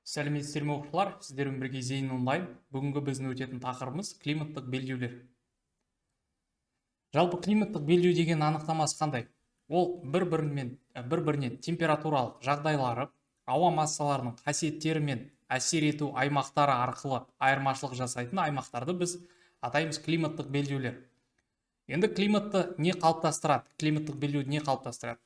Сәлеметсіздер ме оқушылар, сіздермен бірге Зейін онлайн. Бүгінгі біздің өтетін тақырыбымыз климаттық белдеулер. Жалпы климаттық белдеу деген анықтамасы қандай? Ол бір-бірінен температуралық жағдайлары, ауа массаларының қасиеттері мен әсер ету аймақтары арқылы айырмашылық жасайтын аймақтарды біз атаймыз климаттық белдеулер. Енді климатты не қалыптастырады? Климаттық белдеуді не қалыптастырады?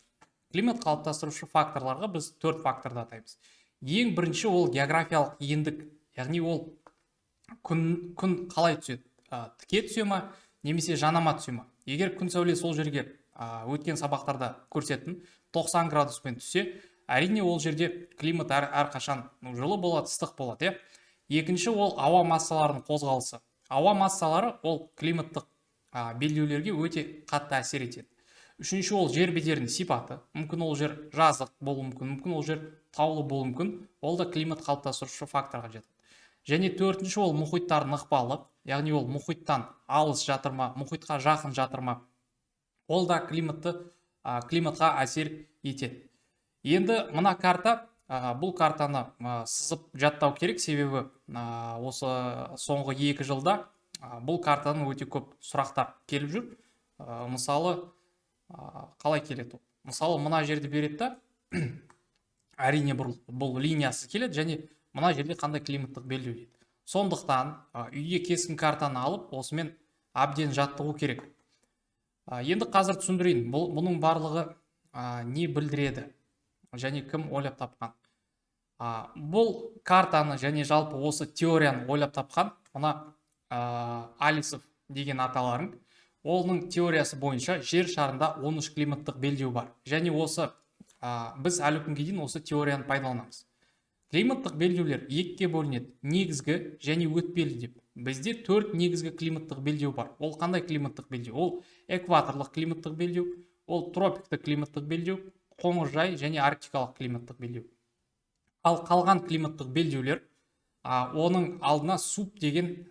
Климат қалыптастырушы факторларға біз 4 факторды атаймыз. Ең бірінші ол географиялық ендік, яғни ол күн қалай түседі? Тіке түсе ма, немесе жанама түсе ма? Егер күн сәуле сол жерге өткен сабақтарда көрсеттім, 90 градуспен түссе, әрине ол жерде климат әрқашан жылы болады, ыстық болады. Екінші ол ауа массаларының қозғалысы. Ауа массалары ол климаттық белдеулерге өте қатты әсер етеді. Үшінші ол жер бедерінің сипаты. Мүмкін ол жер жазық болуы мүмкін, мүмкін ол жер таулы болуы мүмкін. Ол да климат қалыптастырушы факторға жатады. Және төртінші ол мұхиттардың ықпалы, яғни ол мұхиттан алыс жатыр ма, мұхитқа жақын жатыр ма. Ол да климатқа әсер етеді. Енді мына карта, бұл картаны сызып жаттау керек, себебі осы соңғы 2 жылда бұл картадан өте көп сұрақтар келіп жүр. Мысалы, қалай келеді? Мысалы, мына жерді береді да, әрине бұл линиясыз келеді, және мына жерде қандай климаттық белдеу дейді. Сондықтан үйге кескін картаны алып, осымен әбден жаттығу керек. Енді қазір түсіндірейін, бұның барлығы не білдіреді және кім ойлап тапқан. Бұл картаны және жалпы осы теорияны ойлап тапқан мына Алисов деген аталарың. Оның теориясы бойынша жер шарында 13 климаттық белдеу бар. Және біз әлі күнге дейін осы теорияны пайдаланамыз. Климаттық белдеулер екіге бөлінеді: негізгі және өтпелі деп. Бізде 4 негізгі климаттық белдеу бар. Ол қандай климаттық белдеу? Ол экваторлық климаттық белдеу, ол тропиктік климаттық белдеу, қоңыржай және арктикалық климаттық белдеу. Ал қалған климаттық белдеулер, оның алдына суб деген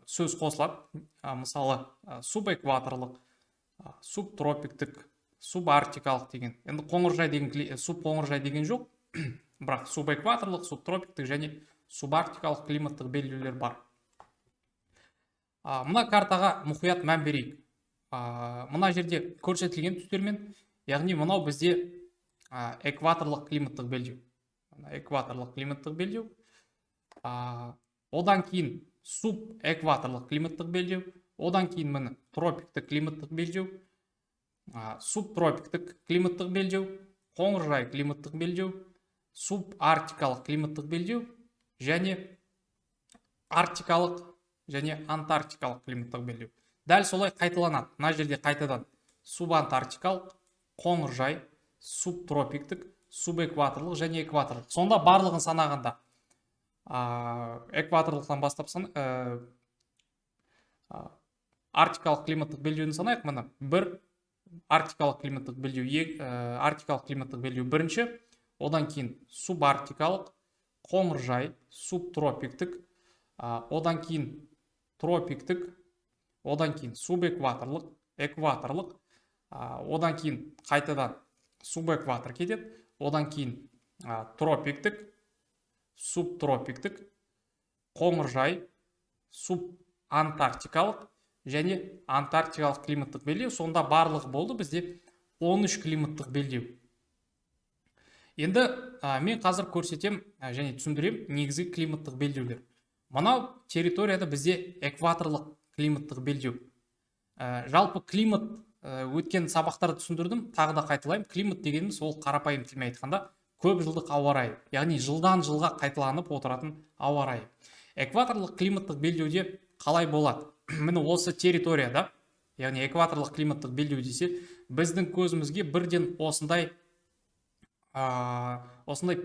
сөз қосылады. Мысалы, субэкваторлық, субтропиктік, субарктикалық деген. Енді субқоңыржай деген жоқ, бірақ субэкваторлық, субтропиктік және субарктикалық климаттық белдеулер бар. Мына картаға мұқият мән берейік. Мына жерде көрсетілген түстермен, яғни мынау бізде экваторлық климаттық белдеу. Экваторлық климаттық белдеу. Одан кейін субэкваторлық климаттық белдеу, одан кейін міне тропиктік климаттық белдеу, субтропиктік климаттық белдеу, қоңыржай климаттық белдеу, субарктикалық климаттық белдеу және арктикалық және антарктикалық климаттық белдеу. Дәл солай қайталанады. Мына жерде қайтадан субантарктикалық, қоңыржай, субтропиктік, субэкваторлық және экваторлық. Сонда барлығын санағанда экваторлықтан бастап арктикалық климаттық белдеуін санайық. Мына бір арктикалық климаттық белдеу бірінші, одан кейін субарктикалық, қоңыржай, субтропиктік, одан кейін тропиктік, одан кейін субэкваторлық, экваторлық, одан кейін қайтадан субэкватор кетеді, одан кейін тропиктік, субтропиктік, қоңыржай, субантарктикалық және антарктикалық климаттық белдеу. Сонда барлығы болды бізде 13 климаттық белдеу. Енді мен қазір көрсетем және түсіндірем негізгі климаттық белдеулер. Мынау территорияда бізде экваторлық климаттық белдеу. Жалпы климат өткен сабақтарда түсіндірдім, тағы да қайталаймын. Климат дегеніміз ол қарапайым тілмен айтқанда көп жылдық ауа райы, яғни жылдан жылға қайталанып отыратын ауа райы. Экваторлық климаттық белдеуде қалай болады? Міне осы территорияда, яғни экваторлық климаттық белдеу десе, біздің көзімізге бірден осындай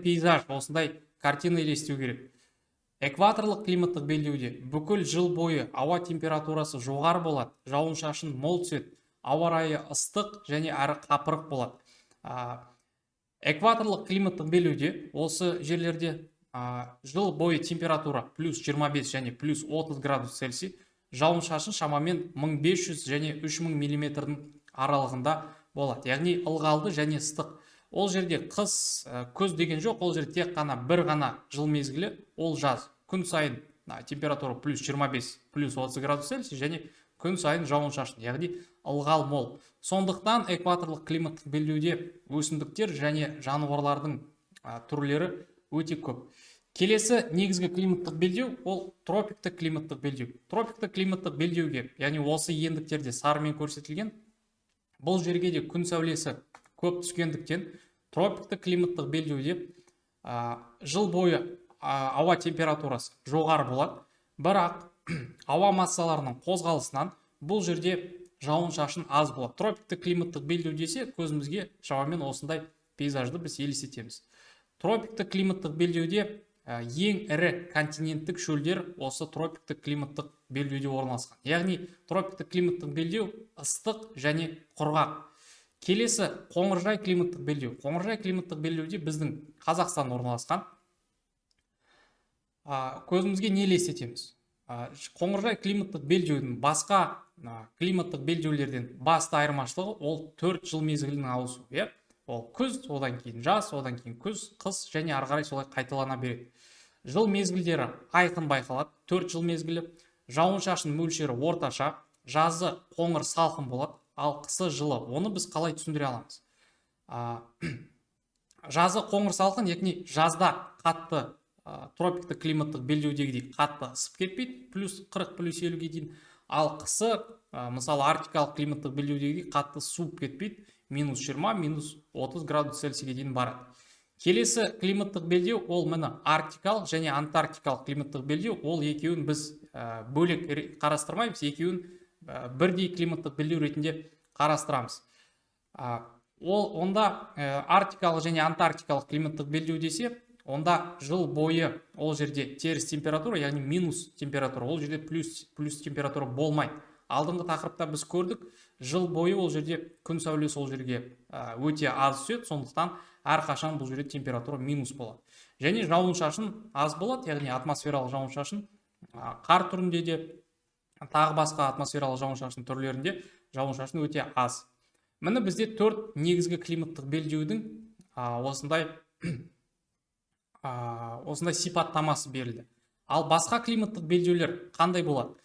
пейзаж, осындай картина елестеу керек. Экваторлық климаттық белдеуде бүкіл жыл бойы ауа температурасы жоғары болады, жауын-шашын мол түседі, ауа райы ыстық және әрі қапырық болады. Экваторлық климаттық белдеуде осы жерлерде жыл бойы температура плюс 25 және плюс 30 градус Цельсий, жауын-шашын шамамен 1500 және 3000 миллиметрдің аралығында болады. Яғни ылғалды және ыстық. Ол жерде қыс, күз деген жоқ, ол жерде тек қана бір ғана жыл мезгілі, ол жаз. Күн сайын температура плюс 25, плюс 30 градус Цельсий және күн сайын жауын шашын, яғни ылғал мол. Сондықтан экваторлық климаттық белдеуде өсімдіктер және жануарлардың түрлері өте көп. Келесі негізгі климаттық белдеу ол тропиктік климаттық белдеу. Тропиктік климаттық белдеуге, яғни осы ендіктерде сарымен көрсетілген, бұл жерге де күн сәулесі көп түскендіктен тропиктік климаттық белдеуде жыл бойы ауа температурасы жоғары болады, бірақ ауа массаларының қозғалысынан бұл жерде жауын шашын аз болады. Тропиктік климаттық белдеу десе, көзімізге шамамен осындай пейзажды біз елестетеміз. Тропиктік климаттық белдеуде ең ірі континенттік шөлдер осы тропиктік климаттық белдеуде орналасқан. Яғни тропиктік климаттық белдеу ыстық және құрғақ. Келесі қоңыржай климаттық белдеу. Қоңыржай климаттық белдеуде біздің Қазақстан орналасқан. Көзімізге не елестетеміз? Қоңыржай климаттық белдеудің басқа климаттық белдеулерден басты айырмашылығы ол 4 жыл мезгілінің ауысуы. Ол күз, одан кейін жаз, одан кейін күз, қыс және ары қарай солай қайталана береді. Жыл мезгілдері айқын байқалады. 4 жыл мезгілі. Жауын шашын мөлшері орташа, жазы қоңыр салқын болады, ал қысы жылы. Оны біз қалай түсіндіре аламыз? Жазы қоңыр салқын, яғни жазда қатты тропиктік климаттық белдеудегідей қатты ысып кетпейді, плюс 40 плюс 50-ге дейін. Ал қысы, мысалы арктикалық климаттық белдеудегідей қатты суып кетпейді, минус 20, минус 30 градус Цельсийге дейін барады. Келесі климаттық белдеу ол міне арктикалық және антарктикалық климаттық белдеу. Ол екеуін біз бөлек қарастырмаймыз, екеуін бірдей климаттық белдеу ретінде қарастырамыз. Онда арктикалық және антарктикалық климаттық белдеу десе, онда жыл бойы ол жерде теріс температура, яғни минус температура, ол жерде плюс температура болмайды. Алдыңғы тақырыпта біз көрдік, жыл бойы ол жерде күн сәулесі ол жерге өте аз түседі, сондықтан әрқашан бұл жерде температура минус болады. Және жауын шашын аз болады, яғни атмосфералық жауын шашын қар түрінде де, тағы басқа атмосфералық жауын шашын түрлерінде жауын шашын өте аз. Міне бізде 4 негізгі климаттық белдеудің осындай сипаттамасы берілді. Ал басқа климаттық белдеулер қандай болады?